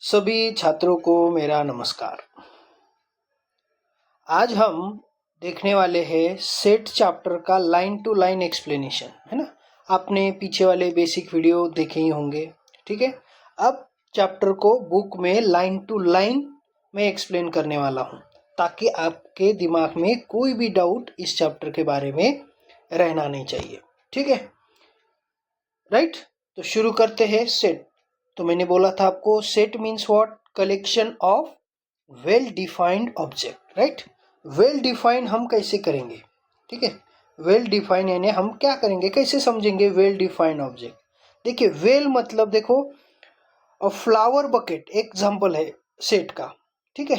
सभी छात्रों को मेरा नमस्कार। आज हम देखने वाले हैं सेट चैप्टर का लाइन टू लाइन एक्सप्लेनेशन, है ना। आपने पीछे वाले बेसिक वीडियो देखे ही होंगे, ठीक है। अब चैप्टर को बुक में लाइन टू लाइन में एक्सप्लेन करने वाला हूँ, ताकि आपके दिमाग में कोई भी डाउट इस चैप्टर के बारे में रहना नहीं चाहिए, ठीक है। राइट, तो शुरू करते हैं। सेट, तो मैंने बोला था आपको, set means what? Collection of well defined object, right. Well defined हम कैसे करेंगे, ठीक है। वेल डिफाइंड यानी हम क्या करेंगे, कैसे समझेंगे वेल डिफाइंड ऑब्जेक्ट। देखिए, वेल मतलब देखो, फ्लावर बकेट एग्जाम्पल है सेट का, ठीक है।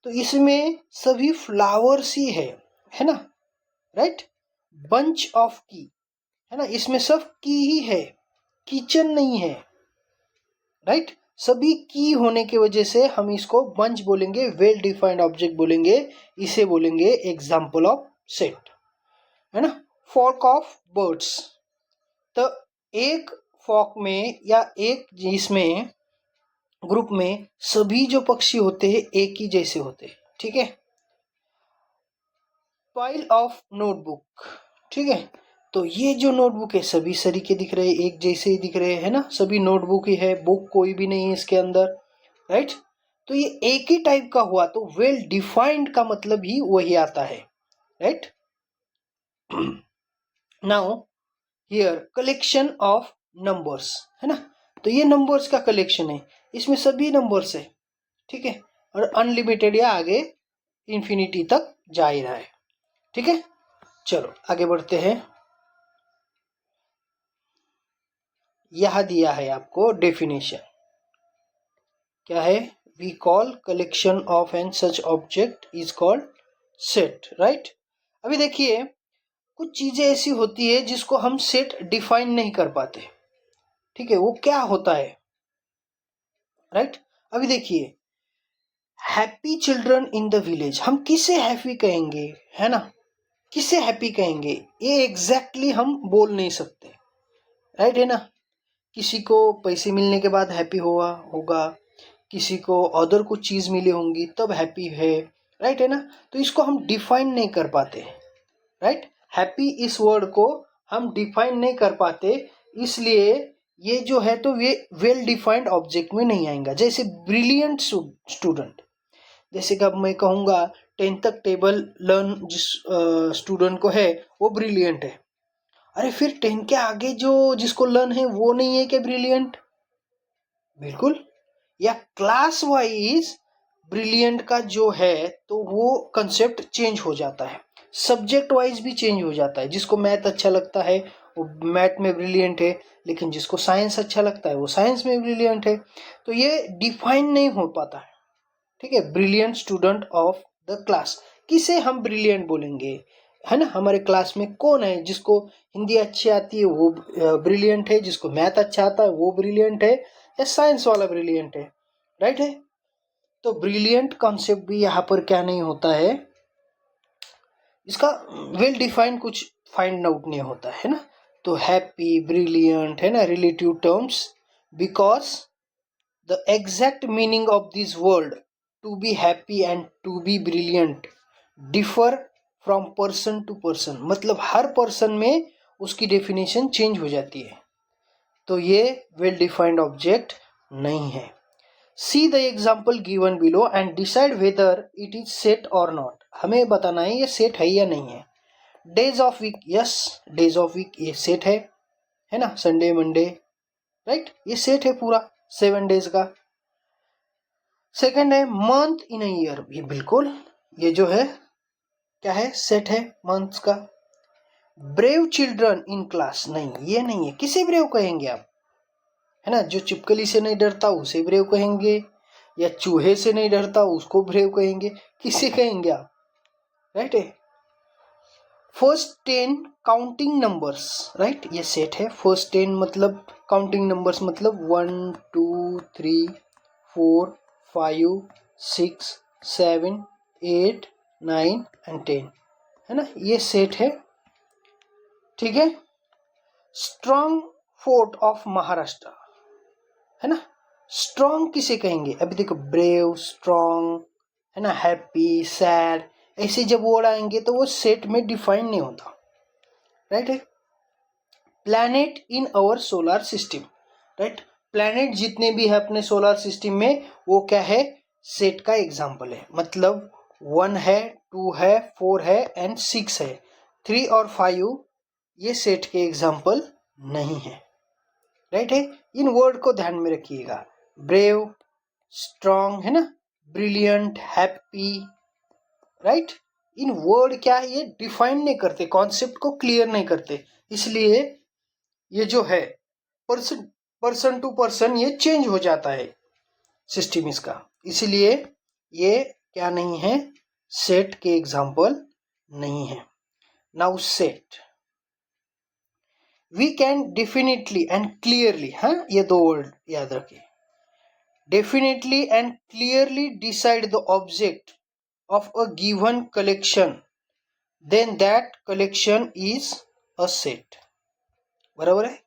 तो इसमें सभी फ्लावर्स ही है ना, राइट। बंच ऑफ की, है ना, इसमें सब की ही है, किचन नहीं है, राइट। सभी की होने की वजह से हम इसको बंच बोलेंगे, वेल डिफाइंड ऑब्जेक्ट बोलेंगे, इसे बोलेंगे एग्जाम्पल ऑफ सेट, है ना। फ्लॉक ऑफ बर्ड्स, तो एक फ्लॉक में या एक इसमें ग्रुप में सभी जो पक्षी होते हैं एक ही जैसे होते हैं, ठीक है। पाइल ऑफ नोटबुक, ठीक है। तो ये जो नोटबुक है सभी सरीके दिख रहे हैं, एक जैसे ही दिख रहे हैं ना, सभी नोटबुक ही है, बुक कोई भी नहीं है इसके अंदर, राइट। तो ये एक ही टाइप का हुआ, तो वेल डिफाइंड का मतलब ही वही आता है, right. Now here collection of numbers, है ना। तो ये नंबर्स का कलेक्शन है, इसमें सभी नंबर्स है, ठीक है। और अनलिमिटेड या आगे इंफिनिटी तक जा ही रहा है, ठीक है। चलो आगे बढ़ते हैं। यह दिया है आपको डेफिनेशन, क्या है? We call collection of an such object is called set, right. अभी देखिए, कुछ चीजें ऐसी होती है जिसको हम सेट डिफाइन नहीं कर पाते, ठीक है। वो क्या होता है, राइट। अभी देखिए, happy children in the village, हम किसे हैप्पी कहेंगे, है ना, किसे हैप्पी कहेंगे, ये एग्जैक्टली हम बोल नहीं सकते, राइट, है ना। किसी को पैसे मिलने के बाद हैप्पी हुआ होगा, किसी को अदर कुछ चीज मिली होंगी तब हैप्पी है, राइट, है ना। तो इसको हम डिफाइन नहीं कर पाते, राइट। हैप्पी इस वर्ड को हम डिफाइन नहीं कर पाते, इसलिए ये जो है तो ये वेल डिफाइंड ऑब्जेक्ट में नहीं आएगा। जैसे ब्रिलियंट स्टूडेंट, जैसे कि अब मैं कहूँगा 10th तक टेबल लर्न जिस स्टूडेंट को है वो ब्रिलियंट है, अरे फिर 10 के आगे जो जिसको लर्न है वो नहीं है क्या ब्रिलियंट? बिल्कुल। या क्लास वाइज ब्रिलियंट का जो है तो वो कंसेप्ट चेंज हो जाता है, सब्जेक्ट वाइज भी चेंज हो जाता है। जिसको मैथ अच्छा लगता है वो मैथ में ब्रिलियंट है, लेकिन जिसको साइंस अच्छा लगता है वो साइंस में ब्रिलियंट है। तो ये डिफाइन नहीं हो पाता है, ठीक है। Brilliant student of the class, किसे हम ब्रिलियंट बोलेंगे, है ना। हमारे क्लास में कौन है जिसको हिंदी अच्छी आती है वो ब्रिलियंट है, जिसको मैथ अच्छा आता है वो ब्रिलियंट है, या साइंस वाला ब्रिलियंट है, राइट है। तो ब्रिलियंट कॉन्सेप्ट भी यहाँ पर क्या नहीं होता है, इसका वेल डिफाइंड कुछ फाइंड आउट नहीं होता है ना। तो हैप्पी, ब्रिलियंट, है ना, relative terms, because the exact meaning of this word to be happy and to be brilliant differ from person to person, मतलब हर पर्सन में उसकी डेफिनेशन चेंज हो जाती है, तो ये वेल डिफाइंड ऑब्जेक्ट नहीं है। See the example given below and decide whether it is set और नॉट, हमें बताना है ये सेट है या नहीं है। Days of week, yes days of week ये सेट है ना, संडे मंडे, राइट, ये सेट है पूरा 7 डेज का। सेकंड है मंथ इन अ ईयर, ये बिल्कुल, ये जो है क्या है, सेट है मंथ्स का। ब्रेव चिल्ड्रन इन क्लास, नहीं ये नहीं है, किसे ब्रेव कहेंगे आप, है ना। जो चिपकली से नहीं डरता उसे ब्रेव कहेंगे, या चूहे से नहीं डरता उसको ब्रेव कहेंगे, किसे कहेंगे आप, राइट है। फर्स्ट 10 काउंटिंग नंबर्स, राइट, ये सेट है। फर्स्ट 10 मतलब काउंटिंग नंबर्स मतलब 1 2 3 4 5 6 7 8 9 एंड 10, है ना, ये सेट है, ठीक है। स्ट्रॉन्ग फोर्ट ऑफ महाराष्ट्र, है ना, स्ट्रॉन्ग किसे कहेंगे? अभी देखो, ब्रेव, स्ट्रॉन्ग, है ना, हैप्पी, सैड, ऐसे जब वर्ड आएंगे तो वो सेट में डिफाइन नहीं होता, राइट है। Planet in our solar system, right, planet जितने भी है अपने सोलर सिस्टम में वो क्या है? सेट का एग्जाम्पल है। मतलब 1 है, 2 है, 4 है एंड 6 है। 3 और 5 ये सेट के एग्जाम्पल नहीं है, राइट है। इन वर्ड को ध्यान में रखिएगा, ब्रेव, स्ट्रॉन्ग, है ना, ब्रिलियंट, हैप्पी, राइट। इन वर्ड क्या है? ये डिफाइन नहीं करते, कॉन्सेप्ट को क्लियर नहीं करते, इसलिए ये जो है पर्सन टू पर्सन ये चेंज हो जाता है सिस्टम इसका, इसलिए ये क्या नहीं है? सेट के एग्जाम्पल नहीं है। Now set, we can definitely and clearly, हाँ ये दो वर्ड याद रखिए, definitely and clearly decide the object of a given collection, then that collection is a set। बराबर है,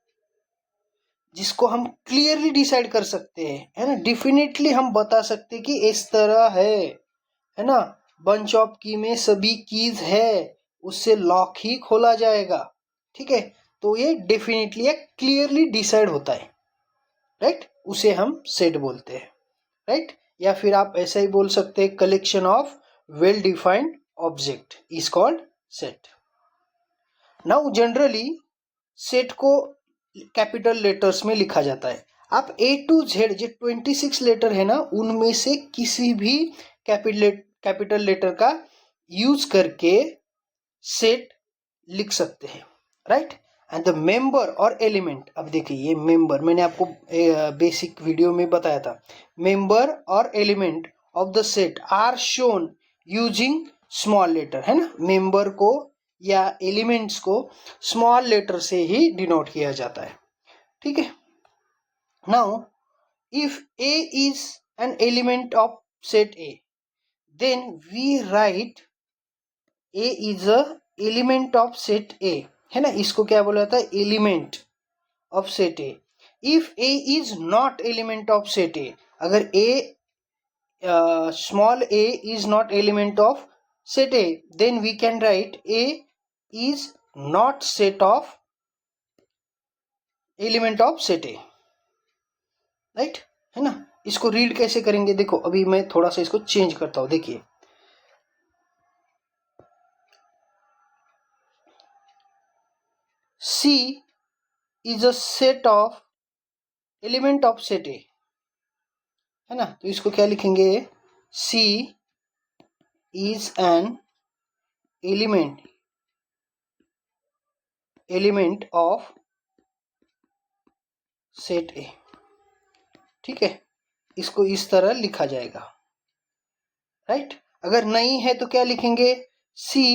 जिसको हम क्लियरली डिसाइड कर सकते हैं, है ना, डेफिनेटली हम बता सकते हैं कि इस तरह है ना, बंच ऑफ की में सभी कीज है, उससे लॉक ही खोला जाएगा, ठीक है। तो ये डेफिनेटली क्लियरली डिसाइड होता है, राइट, उसे हम सेट बोलते हैं, राइट। या फिर आप ऐसा ही बोल सकते हैं, collection of well defined object is called set। now generally set को कैपिटल लेटर्स में लिखा जाता है। आप A to Z जो 26 लेटर है ना, उनमें से किसी भी कैपिटल लेटर का यूज करके सेट लिख सकते हैं, राइट। एंड द मेंबर और एलिमेंट, अब देखिए ये मेंबर मैंने आपको बेसिक वीडियो में बताया था, मेंबर और element of the set are shown using small letter, है ना, मेंबर को या एलिमेंट्स को स्मॉल लेटर से ही डिनोट किया जाता है, ठीक है। Now if a is an element of set A, then we write a is a element of set A, है ना, इसको क्या बोला जाता है? Element of set A. If a is not element of set A, अगर a small a is not element of set A, then we can write A is not set of element of set A, right, है ना। इसको read कैसे करेंगे? देखो अभी मैं थोड़ा सा इसको चेंज करता हूं, देखिए C is a set of element of set A, है ना, तो इसको क्या लिखेंगे? C is an element of set A, ठीक है, इसको इस तरह लिखा जाएगा, राइट। अगर नहीं है तो क्या लिखेंगे? C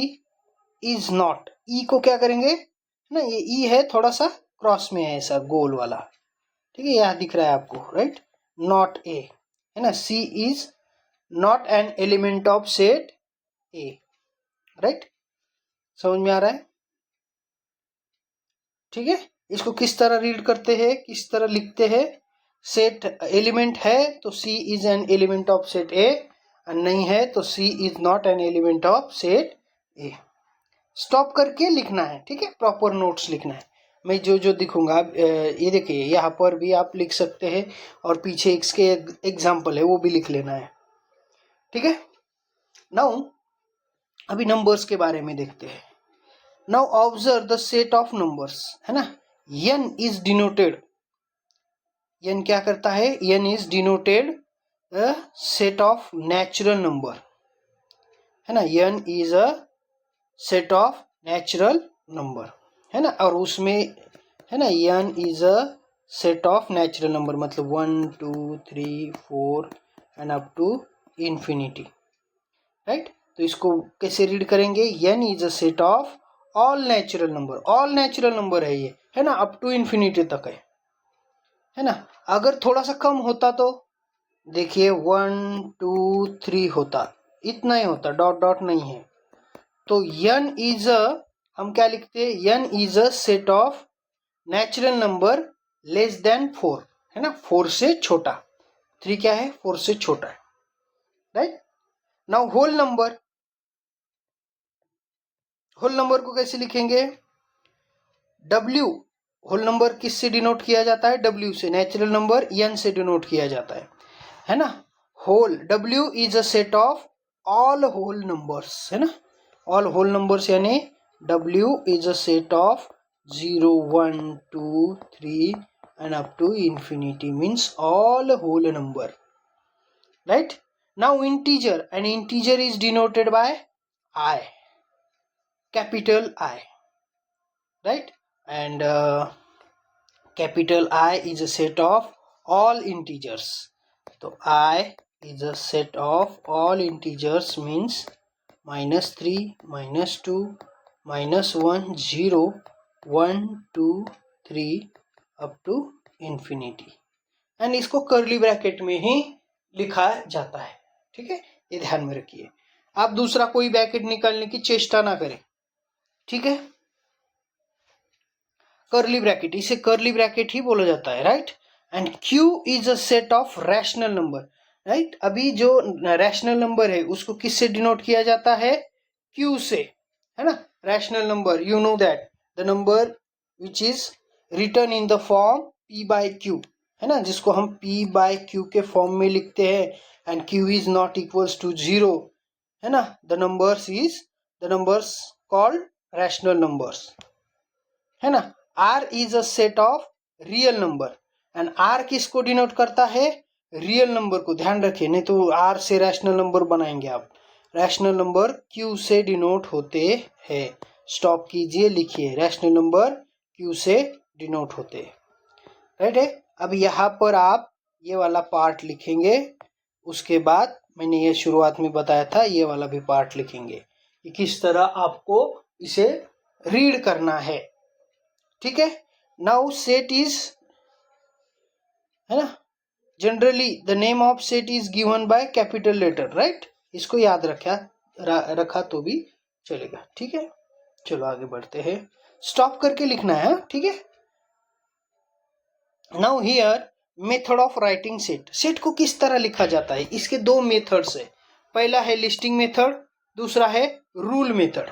is not, E को क्या करेंगे ना, ये E है थोड़ा सा क्रॉस में है ऐसा गोल वाला, ठीक है, यहाँ दिख रहा है आपको, राइट, नॉट A, है ना, C is not an element of set A, right, समझ में आ रहा है? ठीक है, इसको किस तरह रीड करते हैं, किस तरह लिखते हैं? सेट एलिमेंट है तो C is an element of set A, नहीं है तो C is not an element of set A। Stop करके लिखना है, ठीक है, प्रॉपर नोट्स लिखना है। मैं जो जो दिखूंगा ये देखिए यहाँ पर भी आप लिख सकते हैं, और पीछे इसके एग्जाम्पल है वो भी लिख लेना है, ठीक है। नाउ अभी नंबर्स के बारे में देखते हैं। Now observe the set of numbers, है ना, n इज डिनोटेड, n क्या करता है? n is denoted set of natural number, है ना, n is a set of natural number, है ना, और उसमें है ना n is a set of natural number, मतलब 1 2 3 4 and up to infinity, right. तो इसको कैसे रीड करेंगे? n is a set of all natural number, all natural number है ये, है ना, अप टू इंफिनिटी तक है ना। अगर थोड़ा सा कम होता तो देखिए 1 2 3 होता, इतना ही होता, डॉट डॉट नहीं है, तो n इज अ, हम क्या लिखते हैं? n is a set of natural number less than 4, है ना, 4 से छोटा, 3 क्या है, 4 से छोटा है, राइट। नाउ होल नंबर को कैसे लिखेंगे? W होल नंबर किससे डिनोट किया जाता है? W से। नेचुरल नंबर n से डिनोट किया जाता है ना। Whole W is a set of all whole numbers, है ना। ऑल होल नंबर्स यानी W is a set of 0 1 2 3 and up to infinity, means all whole number, right. Now integer, an integer is denoted by I, capital I, right. And capital I is a set of all integers. So I is a set of all integers, means -3, -2, -1, 0, 1, 2, 3 up to infinity. And इसको curly bracket में ही लिखा जाता है, ठीक है, ये ध्यान में रखिए। आप दूसरा कोई ब्रैकेट निकालने की चेष्टा ना करें, ठीक है। कर्ली ब्रैकेट, इसे कर्ली ब्रैकेट ही बोला जाता है, right. And Q is a set of rational number, right. अभी जो रैशनल नंबर है उसको किससे डिनोट किया जाता है? Q से, है ना। Rational number, you know that the number which is written in the form P by Q, है ना, जिसको हम P बाय Q के फॉर्म में लिखते हैं, and Q is not equals to 0, है ना। The numbers called rational numbers, है ना। R is a set of real number, and R किसको डिनोट करता है? रियल नंबर को। ध्यान रखिए, नहीं तो R से रैशनल नंबर बनाएंगे आप। रैशनल नंबर Q से डिनोट होते हैं। स्टॉप कीजिए, लिखिए, रैशनल नंबर Q से डिनोट होते हैं, राइट है। अब यहाँ पर आप ये वाला पार्ट लिखेंगे, उसके बाद मैंने ये शुरुआत में बताया था, ये वाला भी पार्ट लिखेंगे कि किस तरह आपको इसे रीड करना है, ठीक है। नाउ सेट इज, है ना, generally the name of set is given by capital letter, right. इसको याद रखा तो भी चलेगा, ठीक है। चलो आगे बढ़ते हैं, स्टॉप करके लिखना है, ठीक है। Now here method of writing set. Set को किस तरह लिखा जाता है? इसके दो मेथड्स है। पहला है लिस्टिंग मेथड, दूसरा है रूल मेथड।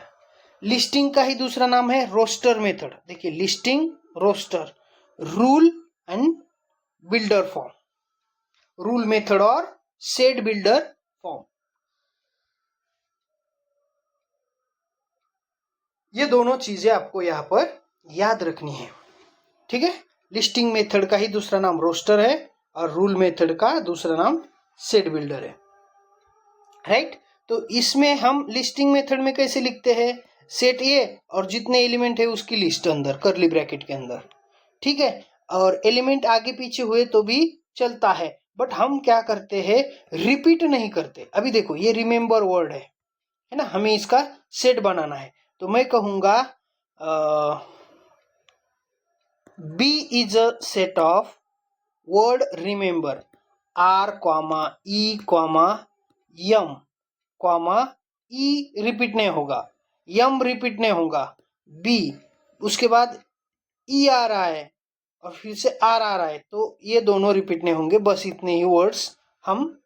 लिस्टिंग का ही दूसरा नाम है रोस्टर मेथड। देखिए, listing, roster, rule and builder form. Rule method और सेट बिल्डर फॉर्म, ये दोनों चीजें आपको यहां पर याद रखनी है, ठीक है। लिस्टिंग मेथड का ही दूसरा नाम रोस्टर है और रूल मेथड का दूसरा नाम सेट बिल्डर है, राइट। तो इसमें हम लिस्टिंग मेथड में कैसे लिखते हैं? सेट ए और जितने एलिमेंट है उसकी लिस्ट अंदर कर्ली ब्रैकेट के अंदर, ठीक है। और एलिमेंट आगे पीछे हुए तो भी चलता है, बट हम क्या करते हैं, रिपीट नहीं करते। अभी देखो, ये रिमेंबर वर्ड है ना, हमें इसका सेट बनाना है। तो मैं कहूंगा B is a set of word remember, R, E, M, E repeat नहीं होगा, यम रिपीट नहीं होगा, बी, उसके बाद ई आ रहा है और फिर से आर आ रहा है, तो ये दोनों रिपीट नहीं होंगे। बस इतने ही वर्ड्स हम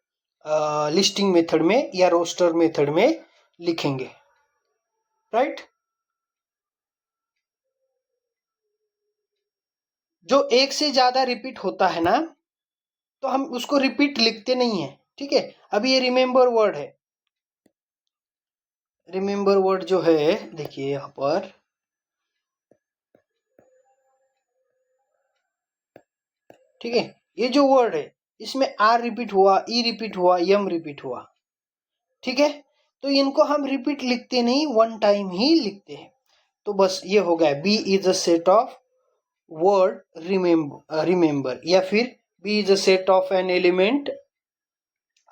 लिस्टिंग मेथड में या रोस्टर मेथड में लिखेंगे, राइट। जो एक से ज्यादा रिपीट होता है ना, तो हम उसको रिपीट लिखते नहीं है, ठीक है। अभी ये रिमेंबर वर्ड है, रिमेंबर वर्ड जो है, देखिए यहां पर, ठीक है, ये जो वर्ड है इसमें आर रिपीट हुआ, ई रिपीट हुआ, यम रिपीट हुआ, ठीक है। तो इनको हम रिपीट लिखते नहीं, वन टाइम ही लिखते हैं। तो बस ये हो गया, B is a set of word remember, या फिर B is a set of an element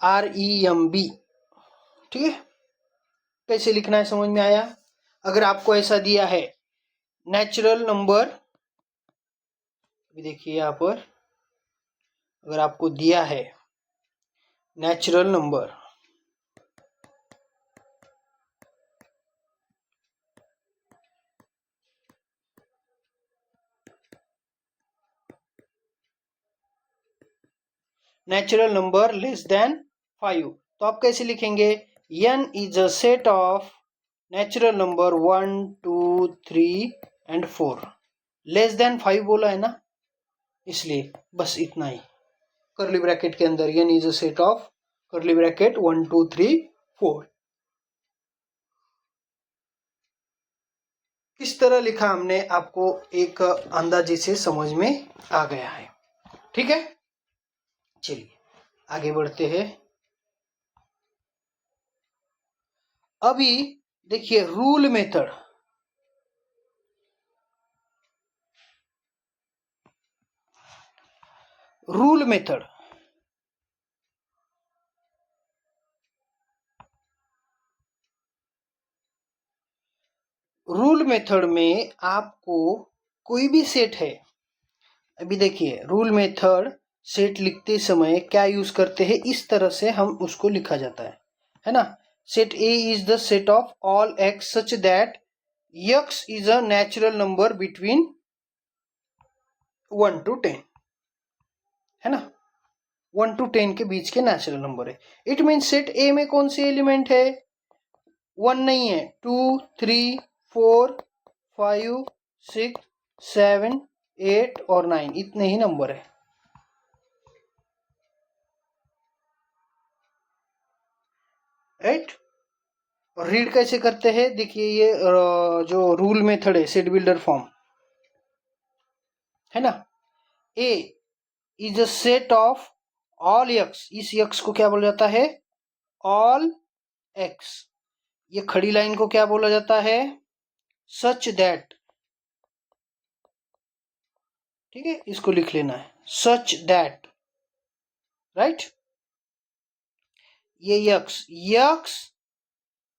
REMB, ठीक है। कैसे लिखना है समझ में आया? अगर आपको ऐसा दिया है नेचुरल नंबर, देखिए यहां पर अगर आपको दिया है natural number, natural number less than 5। तो आप कैसे लिखेंगे? n is a set of natural number 1 2 3 and 4। Less than 5 बोला है ना, इसलिए बस इतना ही। कर्ली ब्रैकेट के अंदर n is a set of curly bracket 1 2 3 4। किस तरह लिखा हमने आपको एक अंदाजे से समझ में आ गया है। ठीक है, चलिए आगे बढ़ते हैं। अभी देखिए rule method. Rule method rule method में आपको कोई भी सेट है। अभी देखिए रूल मेथड सेट लिखते समय क्या यूज करते हैं, इस तरह से हम उसको लिखा जाता है ना। Set A is the set of all X such that x is a natural number between 1 to 10, है ना। 1 to 10 के बीच के नेचुरल नंबर है। इट मीन्स सेट ए में कौन से एलिमेंट है? 1 नहीं है, 2 3 4 5 6 7 8 और 9, इतने ही नंबर है। राइट। और रीड कैसे करते हैं? देखिए ये जो रूल मेथड है सेट बिल्डर फॉर्म, है ना। A is a set of all x, इस एक्स को क्या बोला जाता है? All x. ये खड़ी लाइन को क्या बोला जाता है? Such that. ठीक है, इसको लिख लेना है, सच दैट। राइट। ये x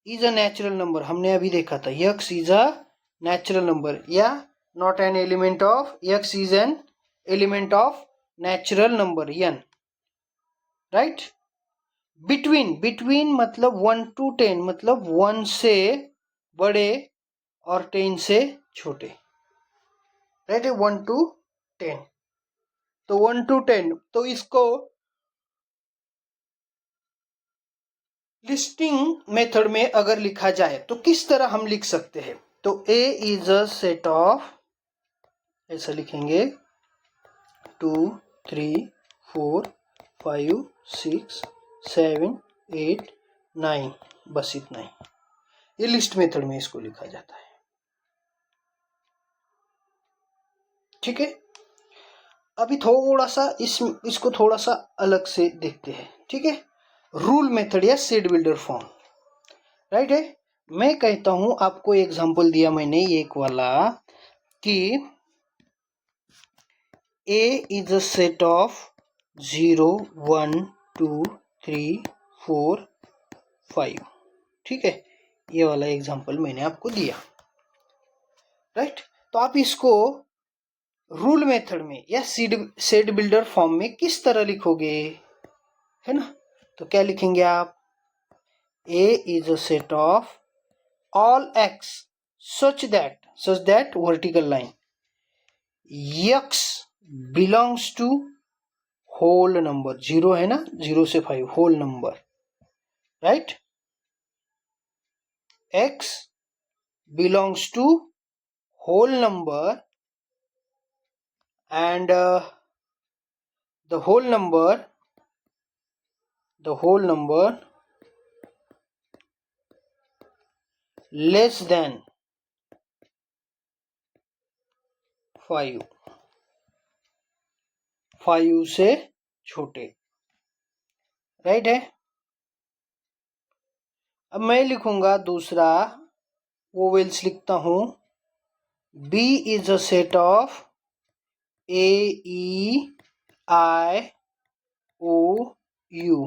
is a natural number, हमने अभी देखा था x is a natural number, या not an element of, x is an element of natural number n। Right. Between मतलब 1 to 10, मतलब 1 से बड़े और 10 से छोटे। राइट है, 1 to 10। तो 1 to 10, तो इसको लिस्टिंग मेथड में अगर लिखा जाए तो किस तरह हम लिख सकते हैं? तो A is a set of, ऐसा लिखेंगे 2 3 4 5 6 7 8 9, बस इतना ही। ये लिस्ट मेथड में इसको लिखा जाता है। ठीक है, अभी थोड़ा सा इसको थोड़ा सा अलग से देखते हैं। ठीक है, रूल मेथड या सेट बिल्डर फॉर्म। राइट है, मैं कहता हूं आपको एग्जांपल दिया मैंने एक वाला कि A is a set of 0 1 2 3 4 5। ठीक है, ये वाला एग्जांपल मैंने आपको दिया। राइट, तो आप इसको रूल मेथड में या सेट बिल्डर फॉर्म में किस तरह लिखोगे, है ना। तो क्या लिखेंगे आप? A is a set of all x such that vertical line x belongs to whole number, 0 है ना, 0 से 5 whole number. Right, x belongs to whole number and the whole number less than 5, 5 से छोटे। राइट है, अब मैं लिखूंगा दूसरा वोवेल्स लिखता हूं। B is a set of A E I O U,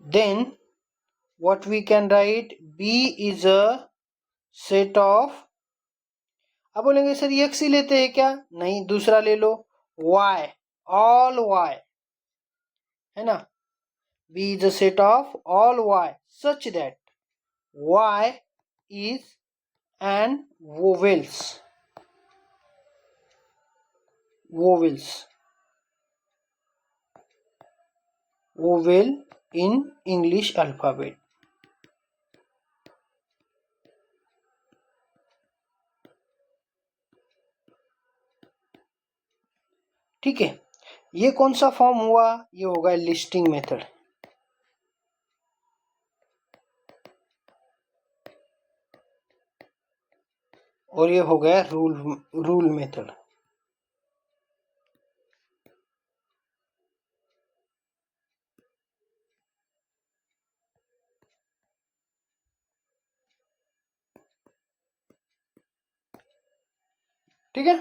then what we can write? B is a set of, अब बोलेंगे सर एक्स ही लेते हैं क्या? नहीं, दूसरा ले लो, y, ऑल y, है ना। B is a set of all y such that y is an vowels। vowel in English alphabet. ठीक है, ये कौन सा फॉर्म हुआ? ये होगा लिस्टिंग मेथड। और ये हो गया रूल मेथड। ठीक है,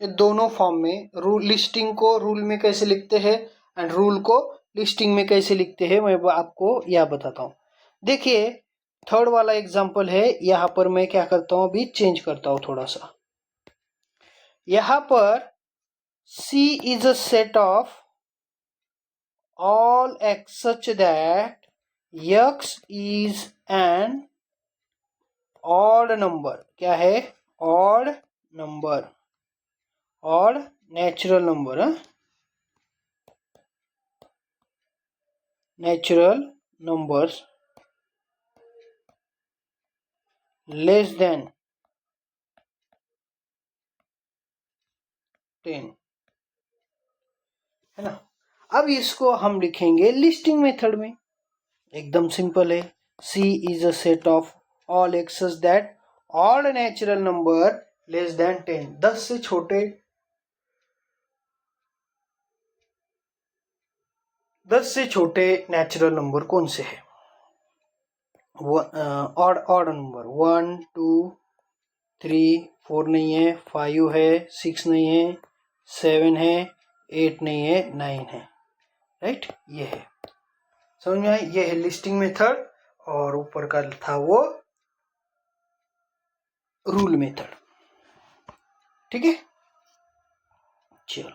ये दोनों फॉर्म में लिस्टिंग को रूल में कैसे लिखते हैं एंड रूल को लिस्टिंग में कैसे लिखते हैं मैं आपको यह बताता हूँ। देखिए, थर्ड वाला एग्जांपल है, यहाँ पर मैं क्या करता हूँ, अभी चेंज करता हूँ थोड़ा सा। यहाँ पर C is a set of all x such that x is an odd number। क्या है? Odd number, odd natural number, natural numbers less than 10, है ना। अब इसको हम लिखेंगे लिस्टिंग मेथड में। एकदम सिंपल है। C is a set of all x's that odd natural number less than 10। 10 से छोटे, 10 से छोटे नेचुरल नंबर कौन से है? ऑड नंबर 1 2 3 4 नहीं है, 5 है, 6 नहीं है, 7 है, 8 नहीं है, 9 है। राइट, ये है। समझ में आई? ये है लिस्टिंग मेथड और ऊपर का था वो रूल मेथड। ठीक है, चलो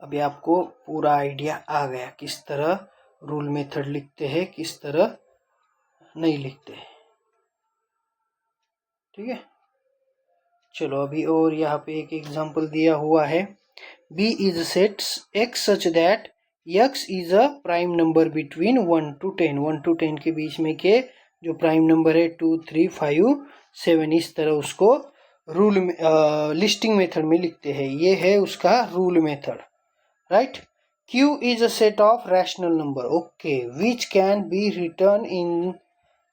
अभी आपको पूरा आइडिया आ गया किस तरह रूल मेथड लिखते हैं, किस तरह नहीं लिखते हैं। ठीक है, चलो अभी और यहाँ पे एक एग्जांपल दिया हुआ है। B is set x such that x is a prime number between 1 to 10। 1 to 10 के बीच में के जो प्राइम नंबर है 2 3 5 7, इस तरह उसको रूल लिस्टिंग मेथड में लिखते हैं। ये है उसका rule method. Right, Q is a set of rational number, okay, which can be written in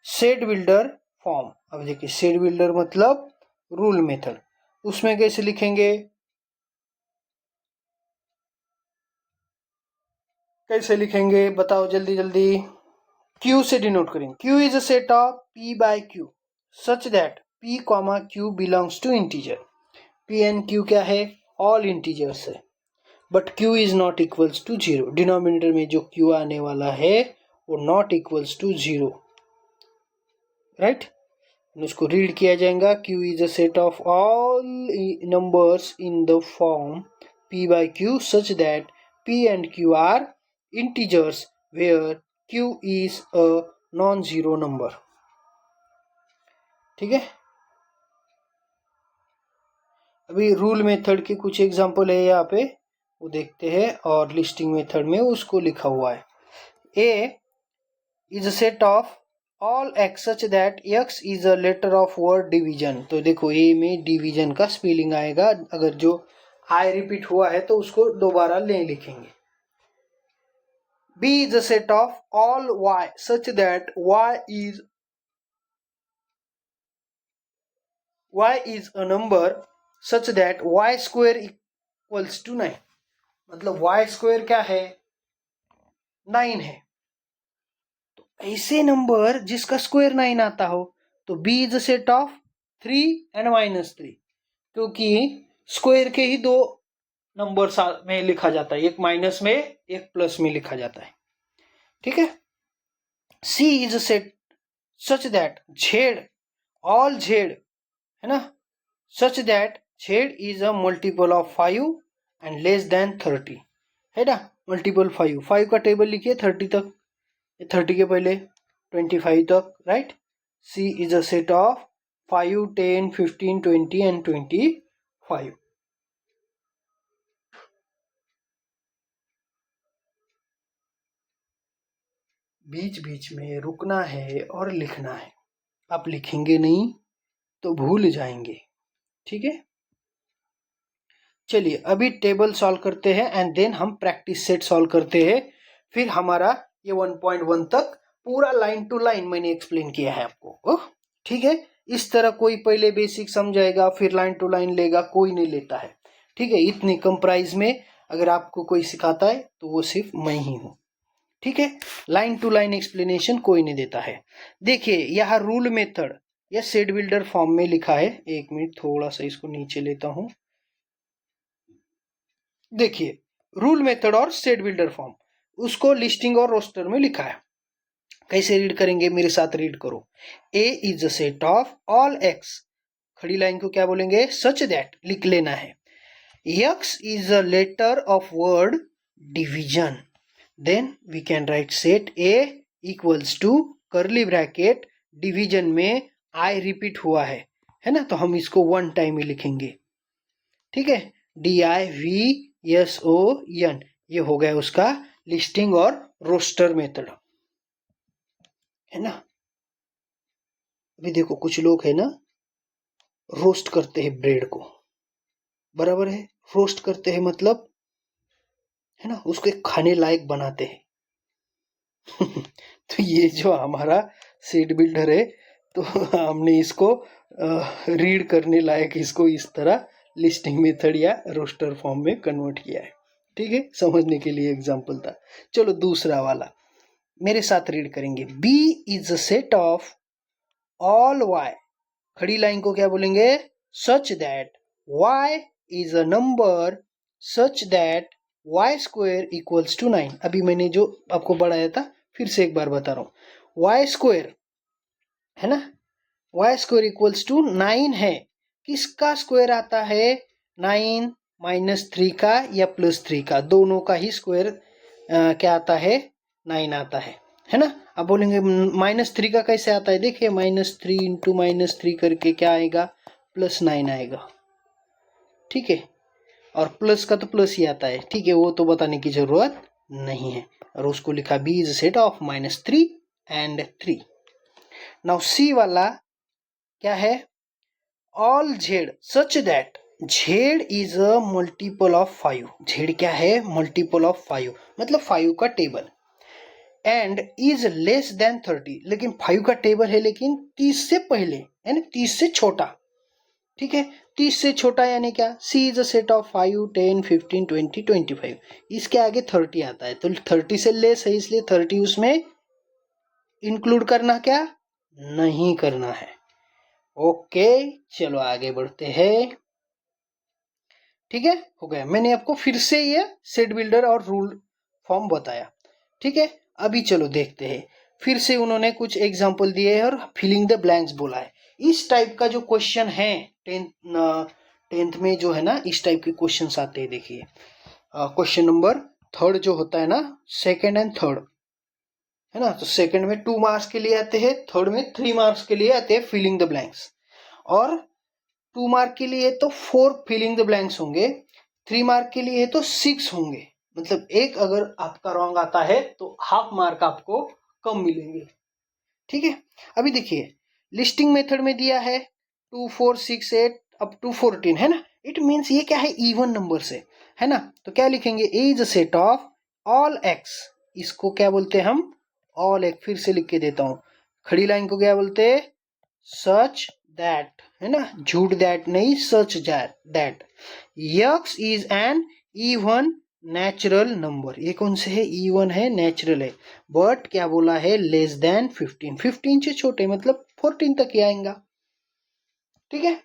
set builder form. अब देखिए, सेट बिल्डर मतलब रूल मेथड, उसमें कैसे लिखेंगे, कैसे लिखेंगे बताओ जल्दी जल्दी। Q से डिनोट करेंगे। Q is a set of P by Q that दैट P comma Q belongs to integer. P and Q क्या है? ऑल इंटीजर्स है, but Q is not equals to 0। Denominator में जो Q आने वाला है वो नॉट इक्वल्स टू 0। राइट, उसको रीड किया जाएगा। Q is a set of all numbers in the form P by Q such that P and Q are integers where Q is a non-zero number। ठीक है, अभी rule method के कुछ example है यहाँ पे, वो देखते हैं, और लिस्टिंग मेथड में उसको लिखा हुआ है। A is a set of all x such that x is a letter of word division। तो देखो, A में डिवीजन का स्पेलिंग आएगा, अगर जो I रिपीट हुआ है तो उसको दोबारा ले लिखेंगे। B is a set of all y such that y is a number such that y square equals to 9। मतलब y square क्या है? 9 है। तो ऐसे नंबर जिसका स्क्वायर 9 आता हो तो B is a set of 3 and -3, क्योंकि स्क्वायर के ही दो नंबर में लिखा जाता है, एक माइनस में एक प्लस में लिखा जाता है। ठीक है, C is a set such that Z, all Z, है ना, such that Z is a multiple of 5 and less than 30, है ना। मल्टीपल 5 का टेबल लिखिए 30 तक, 30 के पहले 25 तक। Right, C is a set of 5 10 15 20 and 25। बीच बीच में रुकना है और लिखना है। आप लिखेंगे नहीं तो भूल जाएंगे, ठीक है। चलिए अभी टेबल सॉल्व करते हैं एंड देन हम प्रैक्टिस सेट सॉल्व करते हैं। फिर हमारा ये 1.1 तक पूरा लाइन टू लाइन मैंने एक्सप्लेन किया है आपको, ठीक है। इस तरह कोई पहले बेसिक समझाएगा फिर लाइन टू लाइन लेगा, कोई नहीं लेता है, ठीक है। इतनी कम प्राइस में अगर आपको कोई सिखाता है तो वो सिर्फ मैं ही हूँ, ठीक है। लाइन टू लाइन एक्सप्लेनेशन कोई नहीं देता है। देखिए यहाँ रूल मेथड या सेट बिल्डर फॉर्म में लिखा है। एक मिनट थोड़ा सा इसको नीचे लेता हूँ। देखिए रूल मेथड और सेट बिल्डर फॉर्म, उसको लिस्टिंग और रोस्टर में लिखा है। कैसे रीड करेंगे, मेरे साथ रीड करो। A is a set of all X, खड़ी लाइन को क्या बोलेंगे, सच दैट लिख लेना है। X is a letter of word division, then we can write set A equals to curly bracket division में आई रिपीट हुआ है ना, तो हम इसको वन टाइम ही लिखेंगे, ठीक है। DIVSON, ये हो गया उसका लिस्टिंग और रोस्टर मेथड, है ना। अभी देखो कुछ लोग है ना रोस्ट करते हैं ब्रेड को, बराबर है, रोस्ट करते हैं मतलब है ना उसको खाने लायक बनाते हैं। तो ये जो हमारा सीड बिल्डर है, तो हमने इसको रीड करने लायक इसको इस तरह लिस्टिंग मेथड या रोस्टर फॉर्म में कन्वर्ट किया है, ठीक है। समझने के लिए एग्जांपल था। चलो दूसरा वाला मेरे साथ रीड करेंगे। B is a set of all Y, खड़ी लाइन को क्या बोलेंगे, such that Y is a number such that Y square equals to 9। अभी मैंने जो आपको बढ़ाया था फिर से एक बार बता रहा हूं, Y स्क्वायर है ना, Y स्क्वायर इक्वल्स टू 9 है। किसका स्क्वायर आता है, 9 -3 का या +3 का, दोनों का ही स्क्वायर क्या आता है, 9 आता है ना। अब बोलेंगे -3 का कैसे आता है, देखिए -3 इंटू -3 करके क्या आएगा, +9 आएगा, ठीक है। और प्लस का तो प्लस ही आता है, ठीक है, वो तो बताने की जरूरत नहीं है। और उसको लिखा B is set of -3 and 3। Now C वाला क्या है, all Z such that Z is a multiple of 5। Z क्या है, मल्टीपल ऑफ 5 मतलब 5 का table, and is less than 30, लेकिन 5 का टेबल है लेकिन 30 से पहले है ना, 30 से छोटा, ठीक है। 30 से छोटा यानी क्या, C is a set of 5 10 15 20 25, इसके आगे 30 आता है तो 30 से लेस है, इसलिए 30 उसमें इंक्लूड करना क्या नहीं करना है। ओके चलो आगे बढ़ते हैं, ठीक है, हो गया। मैंने आपको फिर से ये सेट बिल्डर और रूल फॉर्म बताया, ठीक है। अभी चलो देखते हैं, फिर से उन्होंने कुछ एग्जांपल दिए हैं और फिलिंग द ब्लैंक्स बोला है। इस टाइप का जो क्वेश्चन है टेंथ में जो है ना, इस टाइप के क्वेश्चंस आते हैं। देखिए क्वेश्चन नंबर 3 जो होता है ना, सेकंड एंड थर्ड है ना, तो सेकंड में 2 मार्क्स के लिए आते हैं, थर्ड में 3 मार्क्स के लिए आते हैं फिलिंग द ब्लैंक्स। और 2 मार्क के लिए तो 4 फिलिंग द ब्लैंक्स होंगे, 3 मार्क के लिए तो 6 होंगे। मतलब एक अगर आपका रॉन्ग आता है तो हाफ मार्क आपको कम मिलेंगे, ठीक है। अभी देखिए लिस्टिंग मेथड में दिया है 2 4 6 8 अप टू 14 है ना, इट मीन्स ये क्या है, इवन नंबर से है ना। तो क्या लिखेंगे, A is a set of all X, इसको क्या बोलते हैं हम, ऑल एक्स। फिर से लिख के देता हूं, खड़ी लाइन को क्या बोलते हैं, सच दैट है ना, झूठ दैट नहीं, such that x is an even natural number, ये कौन से है, इवन है, नेचुरल है। बट क्या बोला है, लेस देन 15, 15 से छोटे मतलब 14 तक ही आएगा, ठीक है।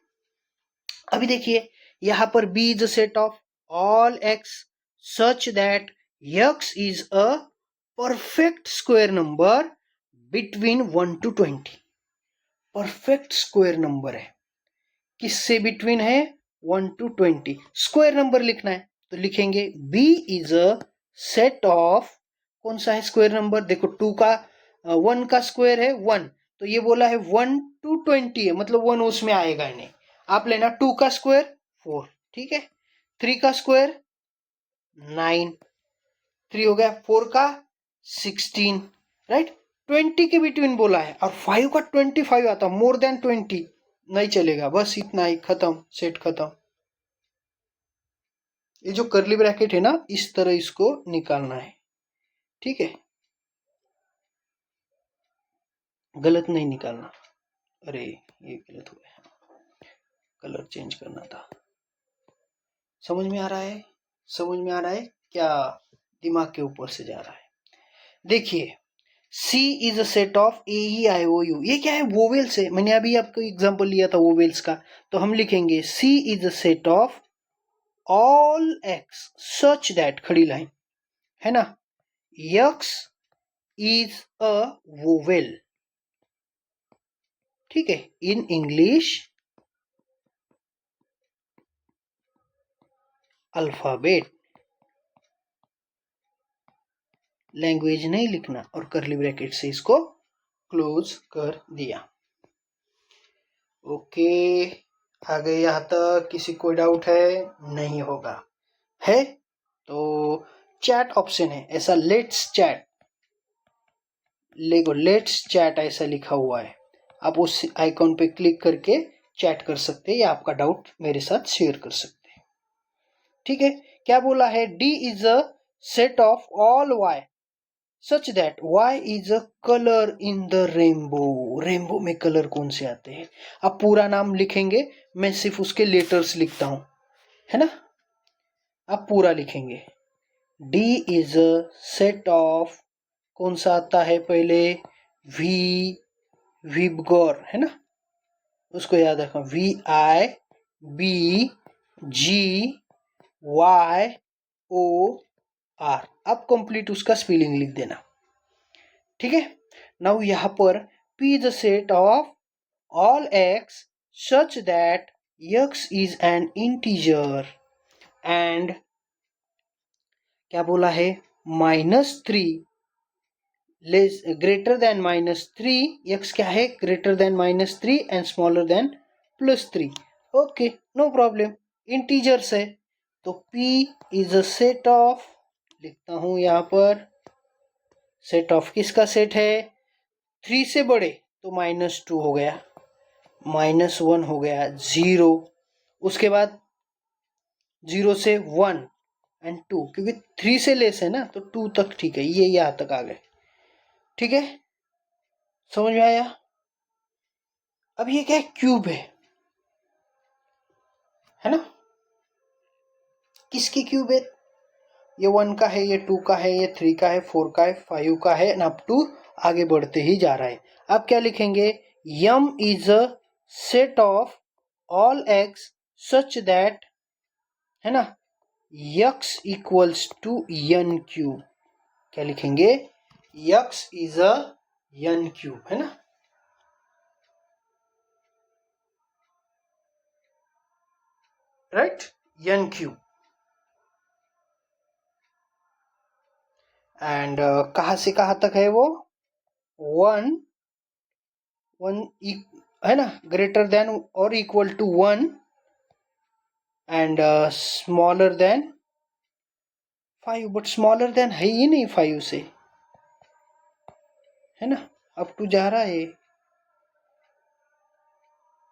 अभी देखिए यहां पर B is a set of all X such that x is a perfect square number between 1 to 20। Perfect square number है, किससे बिटवीन है, 1 to 20। स्क्वायर नंबर लिखना है तो लिखेंगे B is a set of, कौन सा है स्क्वायर नंबर, देखो 2 का 1 का स्क्वायर है 1, तो ये बोला है 1 to 20 है, मतलब 1 उसमें आएगा ही नहीं। आप लेना 2 का स्क्वायर 4, ठीक है, 3 का स्क्वायर 9, 3 हो गया, 4 का 16, राइट। 20 के बिटवीन बोला है और 5 का 25 आता, मोर देन 20 नहीं चलेगा, बस इतना ही, खत्म, सेट खत्म। ये जो कर्ली ब्रैकेट है ना, इस तरह इसको निकालना है, ठीक है, गलत नहीं निकालना। अरे ये गलत हो गया, कलर चेंज करना था। समझ में आ रहा है? समझ में आ रहा है क्या? दिमाग के ऊपर से जा रहा है। देखिए, C is a set of AEIOU, ये क्या है? वोवेल्स है। मैंने अभी आपको एग्जांपल लिया था वोवेल्स का, तो हम लिखेंगे C is a set of all X such that, खड़ी लाइन है ना, X इज अ वोवेल, ठीक है, इन इंग्लिश अल्फाबेट। लैंग्वेज नहीं लिखना, और कर्ली ब्रैकेट से इसको क्लोज कर दिया। ओके, आ गए यहां तक? किसी कोई डाउट है? नहीं होगा, है तो चैट ऑप्शन है ऐसा, लेट्स चैट, लेट्स चैट ऐसा लिखा हुआ है, आप उस आइकॉन पे क्लिक करके चैट कर सकते हैं या आपका डाउट मेरे साथ शेयर कर सकते हैं, ठीक है। क्या बोला है? D is a set of all Y such that Y is a colour in the rainbow. Rainbow में कलर कौन से आते हैं? आप पूरा नाम लिखेंगे, मैं सिर्फ उसके लेटर्स लिखता हूं, है ना, आप पूरा लिखेंगे। D is a set of, कौन सा आता है पहले? वी, विबगोर, है ना, उसको याद रखना, VIBGYOR, अब कंप्लीट उसका स्पेलिंग लिख देना, ठीक है। नाउ यहां पर P is a set of all X such that X is an integer and क्या बोला है? -3 लेस ग्रेटर देन -3, X क्या है? Greater than -3 and smaller than +3। Okay, no problem, integers है, तो P is a set of, लिखता हूं यहां पर, सेट ऑफ किसका सेट है? 3 से बड़े तो -2 हो गया, -1 हो गया, 0, उसके बाद 0 से 1 एंड 2, क्योंकि 3 से लेस है ना, तो 2 तक ठीक है, ये यहां तक आ गए, ठीक है, समझ में आया? अब ये क्या है? क्यूब है ना, किसकी क्यूब है? ये 1 का है, ये 2 का है, ये 3 का है, 4 का है, 5 का है, एंड अप टू आगे बढ़ते ही जा रहा है। अब क्या लिखेंगे? M is a set of all X such that, है ना, X equals to N cube. क्या लिखेंगे? X is a N cube, है ना, राइट, एन क्यूब। एंड कहां से कहां तक है वो? 1 है ना, ग्रेटर देन और equal to 1 and smaller than 5, but smaller than है ही नहीं 5 से, है ना, अप टू जा रहा है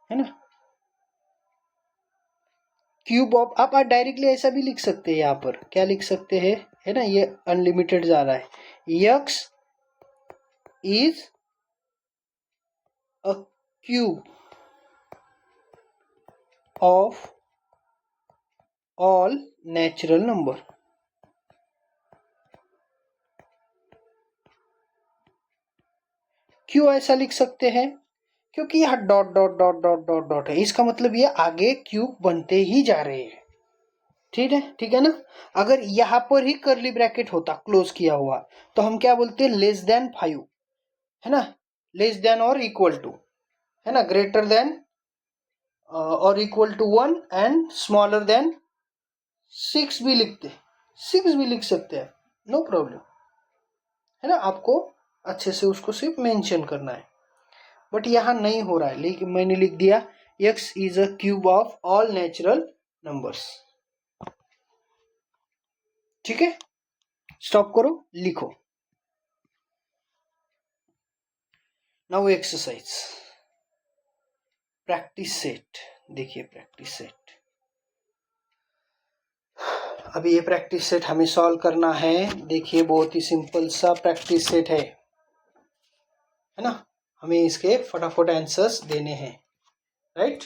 ना। क्यूब ऑफ, आप डायरेक्टली ऐसा भी लिख सकते हैं, यहाँ पर क्या लिख सकते हैं, है ना, ये अनलिमिटेड जा रहा है, x is a cube of all natural number. क्यों ऐसा लिख सकते हैं? क्योंकि यह dot dot dot dot dot dot है, इसका मतलब ये आगे क्यूब बनते ही जा रहे हैं, ठीक है ना। अगर यहां पर ही कर्ली ब्रैकेट होता क्लोज किया हुआ, तो हम क्या बोलते? लेस देन 5, है ना, लेस देन और इक्वल टू, है ना, ग्रेटर देन और equal to 1 and smaller than 6 भी लिखते, 6 भी लिख सकते हैं, नो प्रॉब्लम, है ना, आपको अच्छे से उसको सिर्फ मेंशन करना है, बट यहाँ नहीं हो रहा है, लेकिन मैंने लिख दिया x is a cube of all natural numbers, ठीक है, स्टॉप करो, लिखो। Now exercise practice set. देखिए प्रैक्टिस सेट, अभी ये प्रैक्टिस सेट हमें सॉल्व करना है। देखिए बहुत ही सिंपल सा प्रैक्टिस सेट है ना। हमें इसके फटाफट आंसर्स देने हैं, राइट।